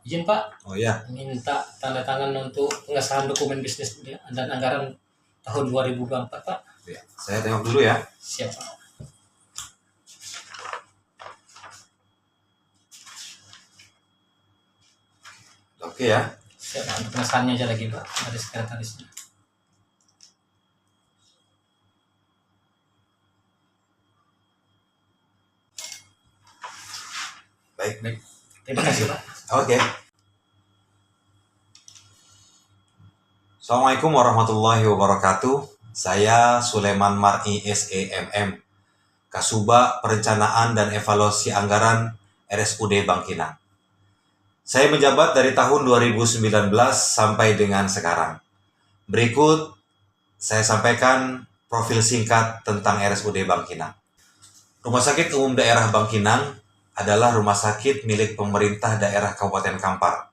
Izin Pak, Oh ya, minta tanda tangan untuk pengesahan dokumen bisnis dan anggaran tahun 2024 Pak. ya. Saya tengok dulu ya. Siap Pak. Oke ya. Siap Pak, untuk pengesahannya aja lagi Pak, dari sekretarisnya. Baik. Terima kasih Pak. Oke. Assalamualaikum warahmatullahi wabarakatuh. Saya Sulaiman Mar'i SEMM, Kasubag Perencanaan dan Evaluasi Anggaran RSUD Bangkinang. Saya menjabat dari tahun 2019 sampai dengan sekarang. Berikut saya sampaikan profil singkat tentang RSUD Bangkinang. Rumah Sakit Umum Daerah Bangkinang adalah rumah sakit milik pemerintah daerah Kabupaten Kampar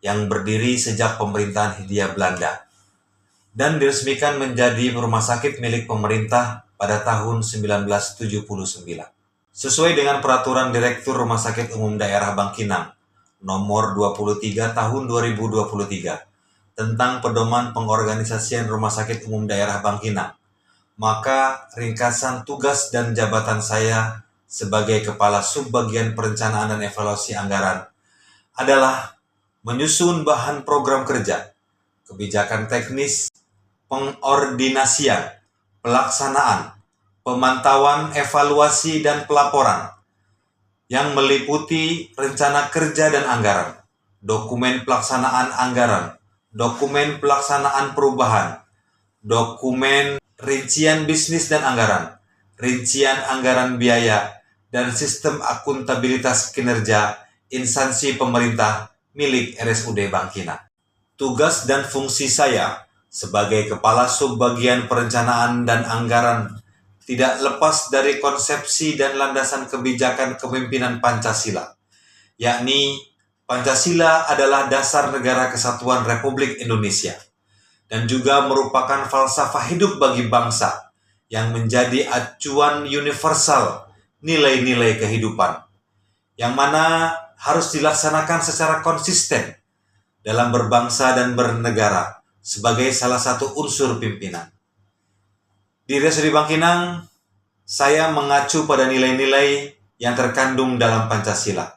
yang berdiri sejak pemerintahan Hindia Belanda dan diresmikan menjadi rumah sakit milik pemerintah pada tahun 1979. Sesuai dengan Peraturan Direktur Rumah Sakit Umum Daerah Bangkinang Nomor 23 Tahun 2023 tentang Pedoman Pengorganisasian Rumah Sakit Umum Daerah Bangkinang, maka ringkasan tugas dan jabatan saya sebagai Kepala Subbagian Perencanaan dan Evaluasi Anggaran adalah menyusun bahan program kerja, kebijakan teknis, pengordinasian, pelaksanaan, pemantauan, evaluasi, dan pelaporan yang meliputi rencana kerja dan anggaran, dokumen pelaksanaan anggaran, dokumen pelaksanaan perubahan, dokumen rincian bisnis dan anggaran, rincian anggaran biaya, dan sistem akuntabilitas kinerja instansi pemerintah milik RSUD Bangkinang. Tugas dan fungsi saya sebagai Kepala Subbagian Perencanaan dan Anggaran tidak lepas dari konsepsi dan landasan kebijakan kepemimpinan Pancasila, yakni Pancasila adalah dasar negara kesatuan Republik Indonesia dan juga merupakan falsafah hidup bagi bangsa yang menjadi acuan universal nilai-nilai kehidupan, yang mana harus dilaksanakan secara konsisten dalam berbangsa dan bernegara sebagai salah satu unsur pimpinan. Di RSUD Bangkinang, saya mengacu pada nilai-nilai yang terkandung dalam Pancasila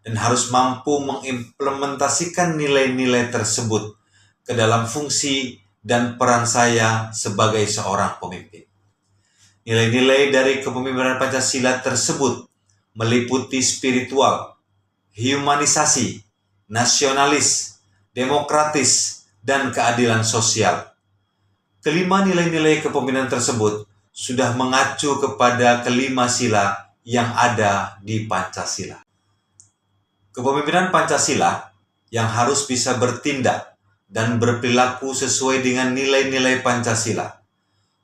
dan harus mampu mengimplementasikan nilai-nilai tersebut ke dalam fungsi dan peran saya sebagai seorang pemimpin. Nilai-nilai dari kepemimpinan Pancasila tersebut meliputi spiritual, humanisasi, nasionalis, demokratis, dan keadilan sosial. Kelima nilai-nilai kepemimpinan tersebut sudah mengacu kepada kelima sila yang ada di Pancasila. Kepemimpinan Pancasila yang harus bisa bertindak dan berperilaku sesuai dengan nilai-nilai Pancasila.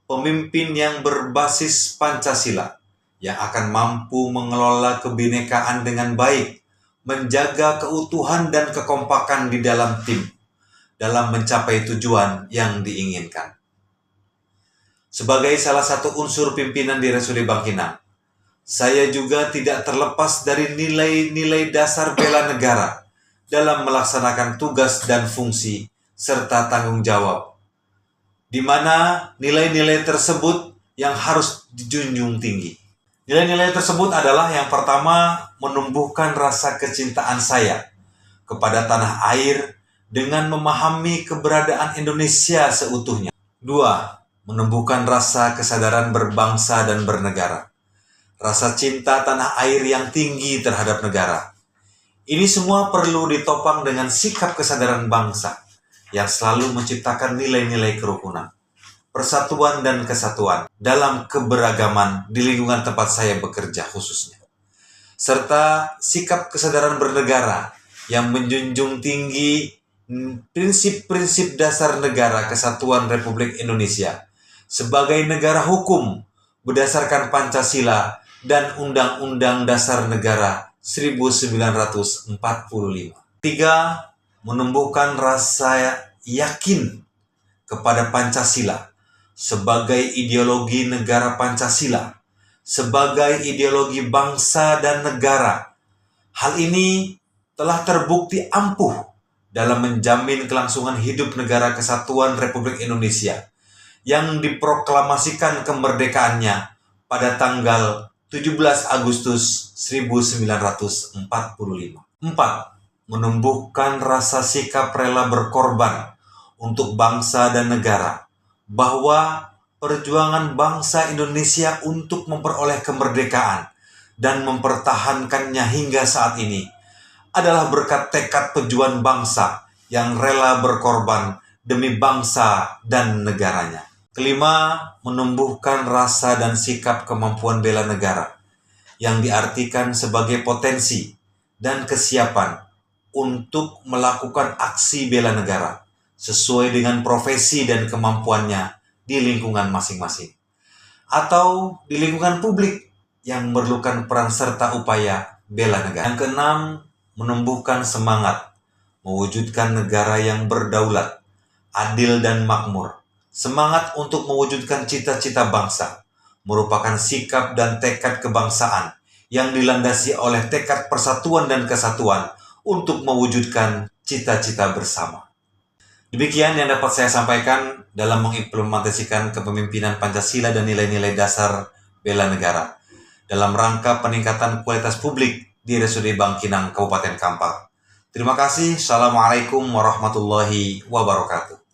Pemimpin yang berbasis Pancasila yang akan mampu mengelola kebinekaan dengan baik, menjaga keutuhan dan kekompakan di dalam tim dalam mencapai tujuan yang diinginkan. Sebagai salah satu unsur pimpinan di RSUD Bangkinang, saya juga tidak terlepas dari nilai-nilai dasar bela negara dalam melaksanakan tugas dan fungsi serta tanggung jawab, di mana nilai-nilai tersebut yang harus dijunjung tinggi. Nilai-nilai tersebut adalah yang pertama, menumbuhkan rasa kecintaan saya kepada tanah air dengan memahami keberadaan Indonesia seutuhnya. 2. Menumbuhkan rasa kesadaran berbangsa dan bernegara. Rasa cinta tanah air yang tinggi terhadap negara. Ini semua perlu ditopang dengan sikap kesadaran bangsa yang selalu menciptakan nilai-nilai kerukunan, persatuan dan kesatuan dalam keberagaman di lingkungan tempat saya bekerja khususnya. Serta sikap kesadaran bernegara yang menjunjung tinggi prinsip-prinsip dasar negara kesatuan Republik Indonesia sebagai negara hukum berdasarkan Pancasila dan Undang-Undang Dasar Negara 1945. 3. Menumbuhkan rasa yakin kepada Pancasila sebagai ideologi negara Pancasila, sebagai ideologi bangsa dan negara. Hal ini telah terbukti ampuh dalam menjamin kelangsungan hidup Negara Kesatuan Republik Indonesia yang diproklamasikan kemerdekaannya pada tanggal 17 Agustus 1945. 4. Menumbuhkan rasa sikap rela berkorban untuk bangsa dan negara, bahwa perjuangan bangsa Indonesia untuk memperoleh kemerdekaan dan mempertahankannya hingga saat ini adalah berkat tekad pejuang bangsa yang rela berkorban demi bangsa dan negaranya. 5. Menumbuhkan rasa dan sikap kemampuan bela negara yang diartikan sebagai potensi dan kesiapan untuk melakukan aksi bela negara sesuai dengan profesi dan kemampuannya di lingkungan masing-masing atau di lingkungan publik yang memerlukan peran serta upaya bela negara. Yang keenam, menumbuhkan semangat mewujudkan negara yang berdaulat, adil dan makmur. Semangat untuk mewujudkan cita-cita bangsa merupakan sikap dan tekad kebangsaan yang dilandasi oleh tekad persatuan dan kesatuan untuk mewujudkan cita-cita bersama. Demikian yang dapat saya sampaikan dalam mengimplementasikan kepemimpinan Pancasila dan nilai-nilai dasar bela negara dalam rangka peningkatan kualitas publik di RSUD Bangkinang, Kabupaten Kampar. Terima kasih. Assalamualaikum warahmatullahi wabarakatuh.